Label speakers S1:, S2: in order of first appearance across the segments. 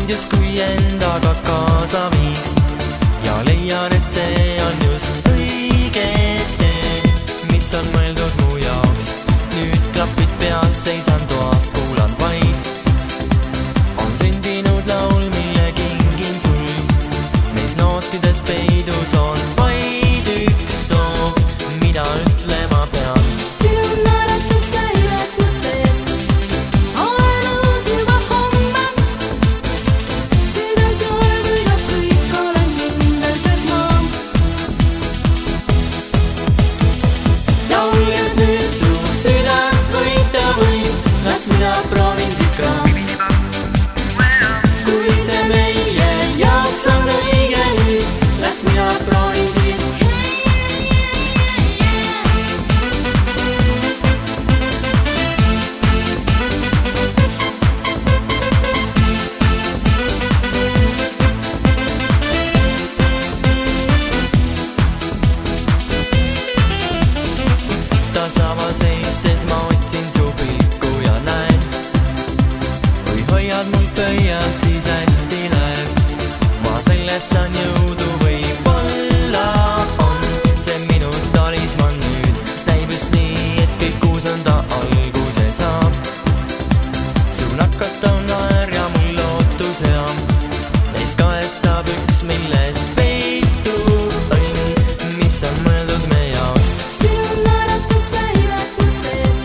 S1: mind justkui endaga kaasa viiks ja leian, et see on just õige tee, mis on mõeldud mu jaoks. Nüüd klapid peas, seisan toas, kuulan vaid. On sündinud laul, mille kingin sul. Neis nootides peidus on vaid üks soov, mida ütlema pean.
S2: Sinu naeratus sa ületus teed. Olen uus juba homme. Süda soe võidab kõik, olen kindel ses ma. Lauljas nüüd su südant võita võib, las mina proovin siis ka. Kui see meie jaoks on õige nüüd, las mina proovin siis.
S1: Taas lava seistes ma otsin su pilku ja näen, kui hoiad mul pöialt, siis hästi läheb. Ma sellest saan jõudu, võib-olla on see minu talisman nüüd. Näib just nii, et kõik uus on ta alguse saab. Su nakatav naer ja mul lootus hea. Neist kahest saab üks, milles peitub õnn, mis on mõeldud me jaoks.
S2: Sinu naeratus sa ületus teed.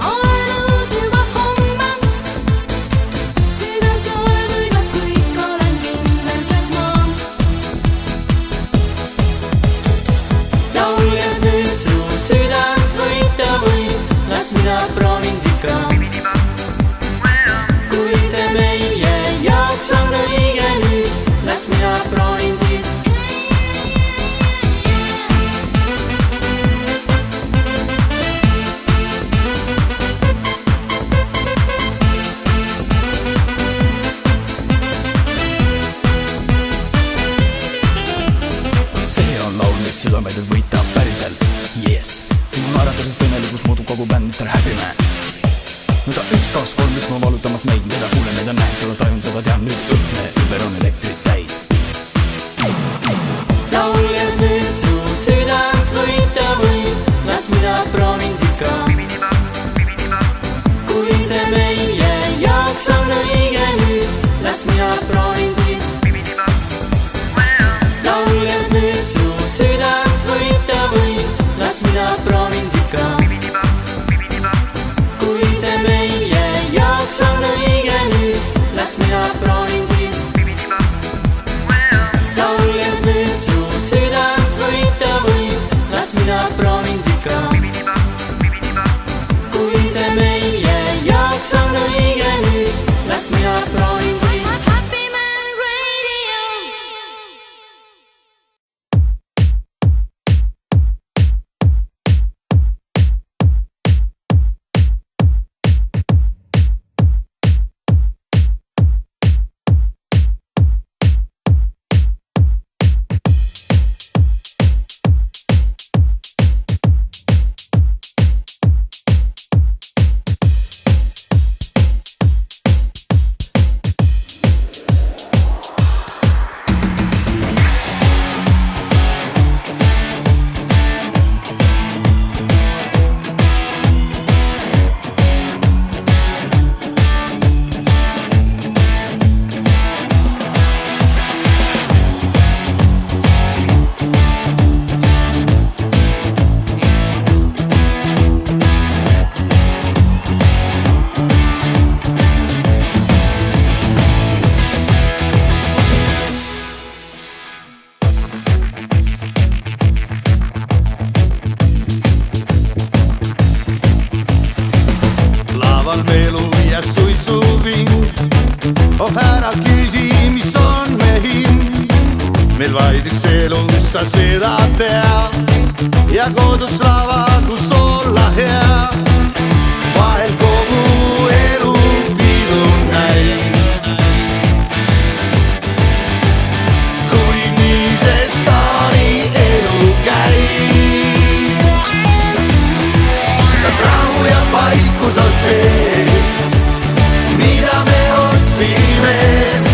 S2: Olen uus juba homme. Süda soe võidab kõik, olen kindel ses ma. Lauljas nüüd su südant võita võib, las mina proovin siis ka. Kui see meie jaoks on õige nüüd, las mina proovin siis.
S3: See on laul, mis südameid võitab päriselt. Yes, sinu naeratusest õnnelikust muutub kogu bänd Mr. Happy Man. Nüüd on 1, 2, 3, üks ma valutamas neid, mida kuulen, mida näen, seda tajun, seda tean, nüüd õhne ümber on elektrit täis.
S2: Lauljas nüüd su südant võita võib, las mina proovin siis ka. Kui see meie jaoks on õige nüüd, las mina proovin siis. Lauljas nüüd su südant võita võib, las mina proovin siis ka. Kui see meie jaoks on õige nüüd, las mina proovin siis. Lauljas nüüd su südant võita võib, las mina proovin siis ka. Kui see meie jaoks on õige nüüd, las mina proovin siis. Happy Man Radio.
S4: Oh ära küsi, mis on me hind. Meil vaid üks elu, sa seda tead. Ja kodus lava, kus olla hea. Vahel kogu elu pidu näib. Kuid nii see staari elu käib. Kas rahu ja paikus on see, mida me otsime?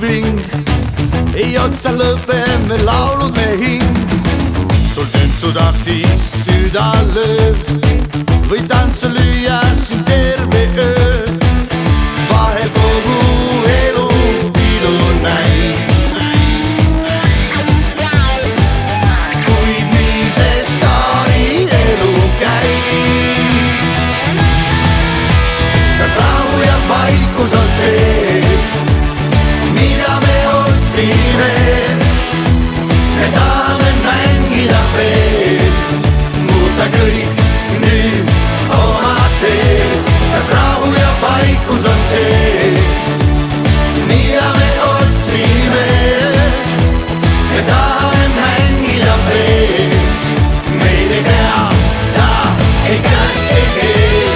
S4: ving. ei otsa lõve, me laulud me hing. sul tüntsutaktis süda lööb või tantsu lüüa siin terve öö. vahel kogu elu pidu näib. kuid nii see staari elu käib. kas rahu ja vaikus on see, mida me otsime? me tahame mängida veel, muuta kõik nüüd oma teel. kas rahu ja vaikus on see, mida me otsime? me tahame mängida veel, meid ei pea ta ei käske keel.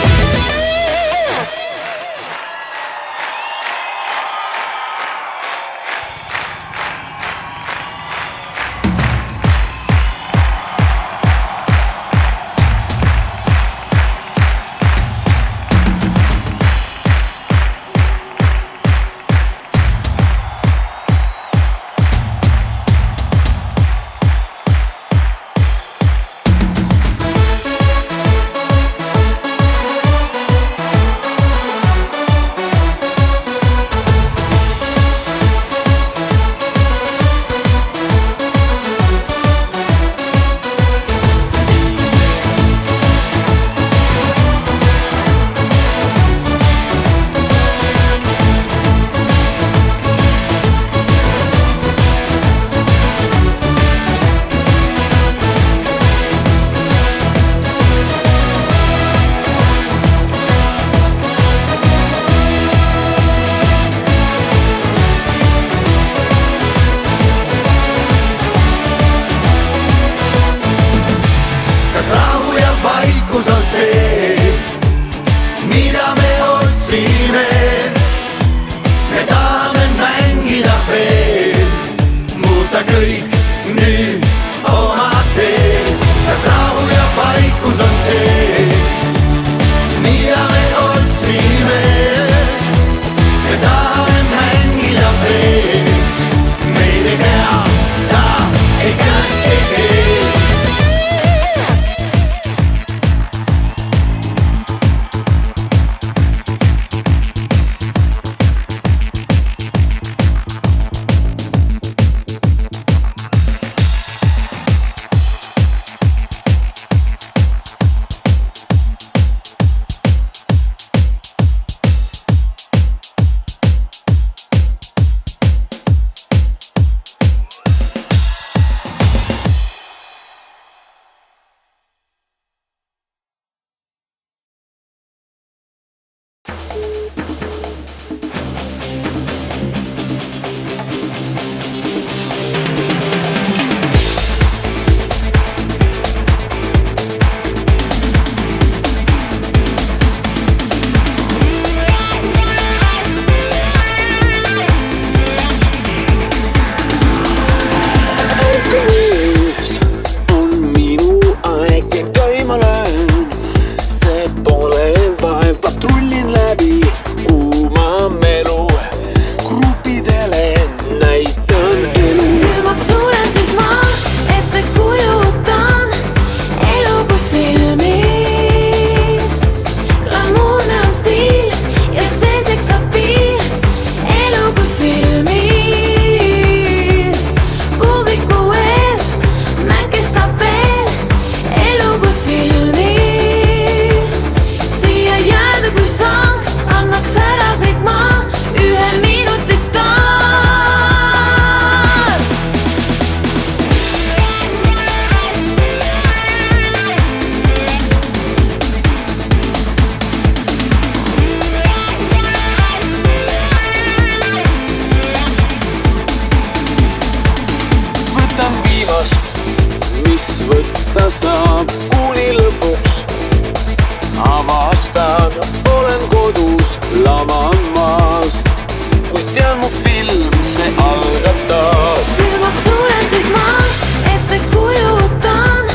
S4: vaikus on see, mida me otsime. me tahame mängida veel, muuta kõik nüüd oma teel. kas rahu ja vaikus on see, mida me otsime? me tahame mängida veel, meid ei pea ta ei käske keel.
S5: võtta saab kuni lõpuks. avastan, olen kodus lamamas, kuid tean mu film, see algab taas.
S2: silmad sulen, siis ma ette kujutan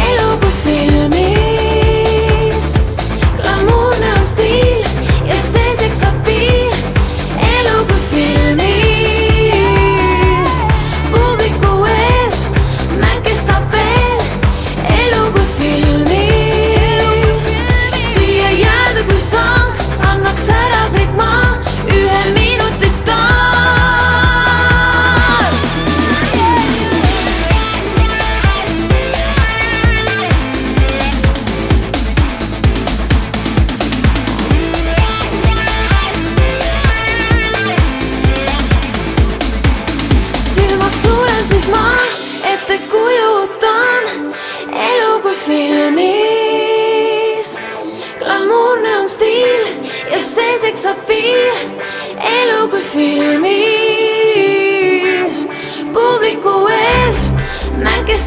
S2: elu kui filmis. glamuurne on stiil ja see seksapiil, elu kui filmis.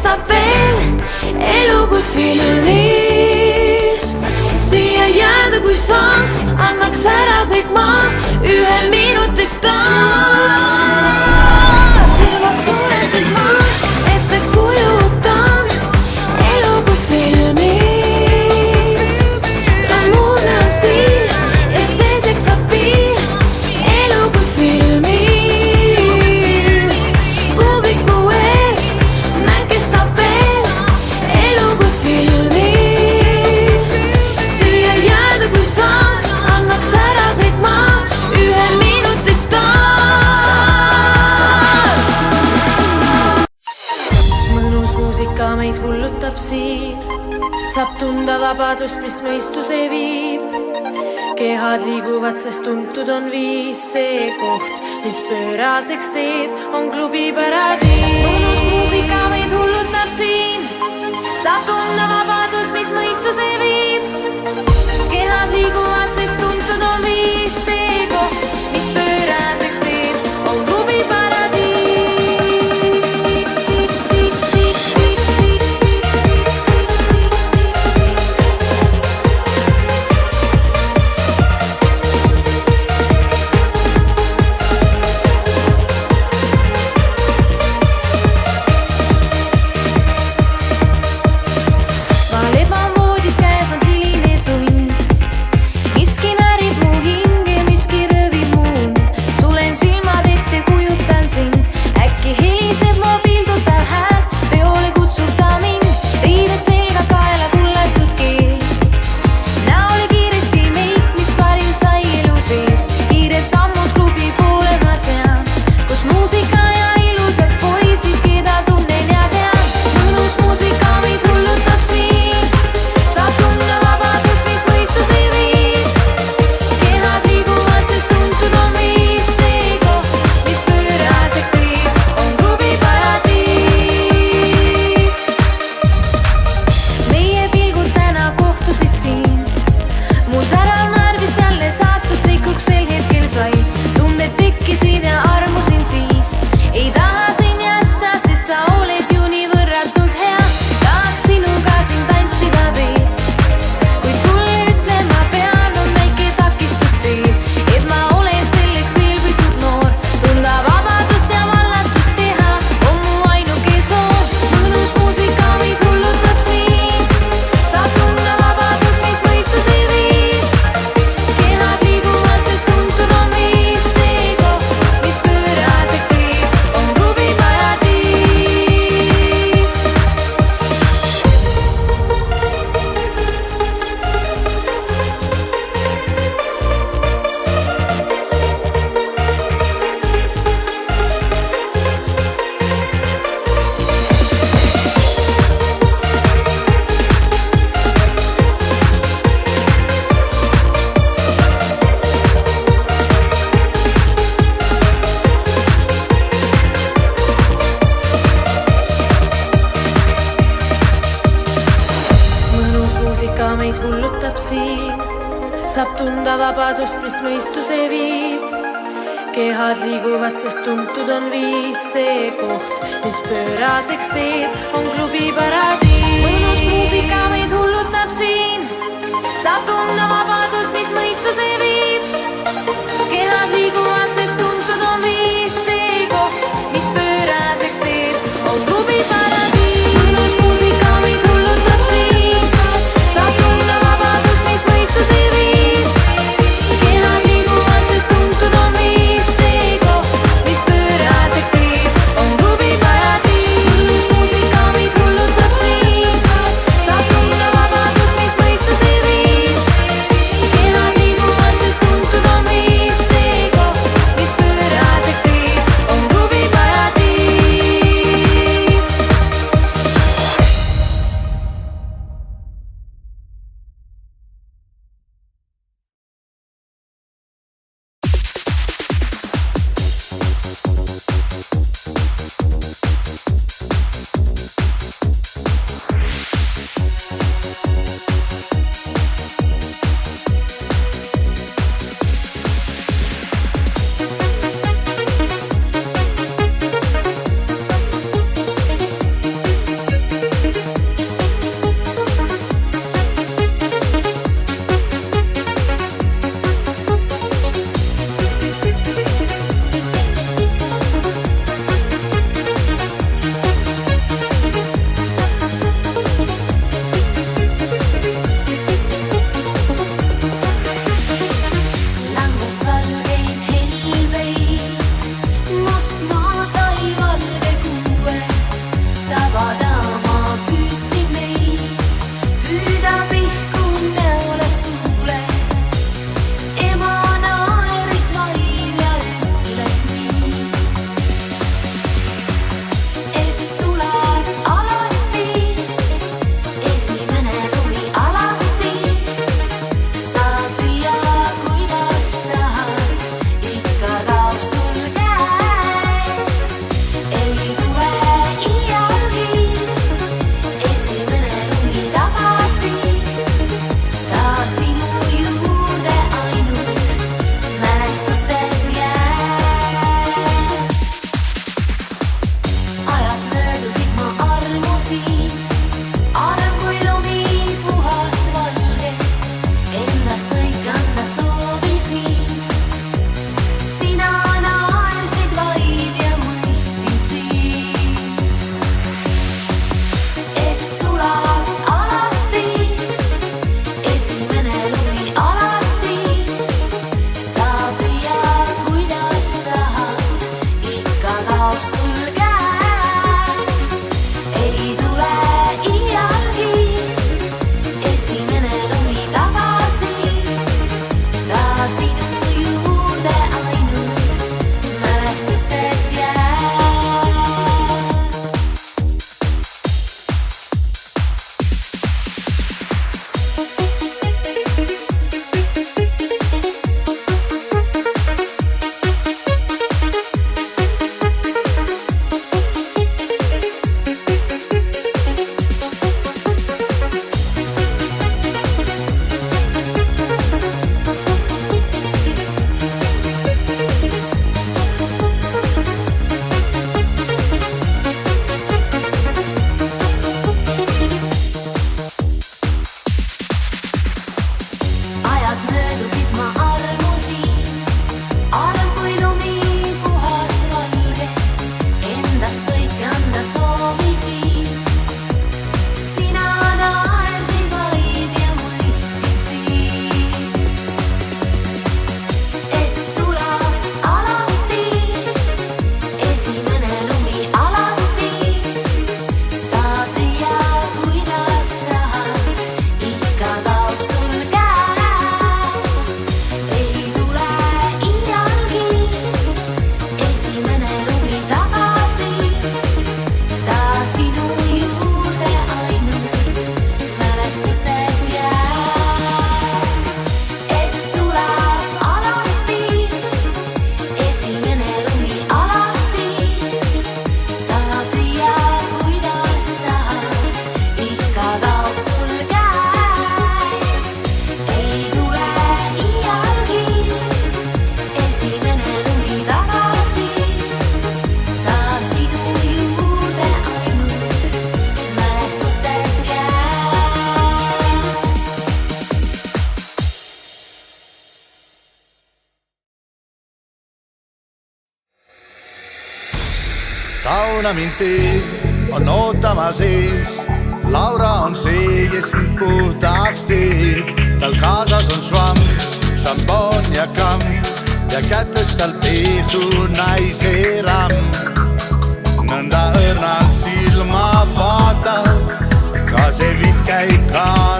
S2: kestab veel elu kui filmist. Siia jääda kui saaks, annaks ära kõik ma ühe minutist taas. Silmad sulen siis ma ette kujutan elu kui filmis. Glamuurne on stiil ja see seksab piir elu kui filmis. Publiku ees näen kestab veel elu kui filmis. Siia jääda kui saaks, annaks ära kõik ma ühe minutist taas. Mõnus muusika meid hullutab siin, saab tunda vabadust, mis mõistuse viib. Kehad liiguvad, sest tuntud on viis, see koht, mis pööraseks teeb, on klubi paradiis.
S6: Mõnus muusika meid hullutab siin, saab tunda vabadust, mis mõistuse viib. Kehad liiguvad, sest tuntud on viis, see koht, mis pööraseks teeb, on klubi paradiis. Ma leban voodis, käes on hiline tund. Miski närib mu hinge, miski röövib muun. Sulen silmad ette, kujutan sind. Äkki heliseb mobiil, tuttav hääl, peole kutsub ta mind. Riided selga, kaela kullatud keel. Näole kiiresti meid, mis parim sai elu sees. Kiired sammud klubi poole ma sean, kus muusika ja ilusad poisid, keda tunnen ja tean. Mõnus muusika meid hullutab siin, saab tunda vabadust, mis mõistuse viib. Kehad liiguvad, sest tuntud on viis, see koht, mis pööraseks teeb, on klubi paradiis. Meie pilgud täna kohtusid siin, mu särav närvis jälle saatuslikuks sel hetkel sai. Tunded tekkisid ja armusin siis, ei taha siin jätta, sest sa oled ju nii võrratult hea. Tahaks sinuga siin tantsida veel, kuid sulle ütlema pean, on väike takistus teel. Et ma olen selleks veel pisut noor, tunda vabadust ja vallatust teha on mu ainuke soov. Mõnus muusika meid hullutab siin, saab tunda vabadust, mis mõistuse viib. Kehad liiguvad, sest tuntud on viis, see koht, mis pööraseks teeb, on klubi paradiis.
S2: Mõnus muusika meid hullutab siin, saab tunda vabadust, mis mõistuse viib. Kehad liiguvad, sest tuntud on viis, see koht, mis pööraseks teeb, on klubi paradiis.
S6: Mõnus muusika meid hullutab siin, saab tunda vabadust, mis mõistuse viib. Kehad liiguvad, sest tuntud on viis, see koht, mis pööraseks teeb, on klubi paradiis. Mõnus muusika meid hullutab siin, saab tunda vabadust, mis mõistuse viib. Kehad liiguvad, sest tuntud on viis, see koht, mis pööraseks teeb, on klubi paradiis. Mõnus muusika meid hullutab siin, saab tunda vabadust, mis mõistuse viib. Kehad liiguvad, sest tuntud on viis, see koht,
S4: sauna mind teeb, on ootamas ees. Laura on see, kes mind puhtaks teeb. Tal kaasas on švamm, šampoon ja kamm ja kätes tal pesu naise ramm. Nõnda õrnalt silma vaatab, ka see vitt käib ka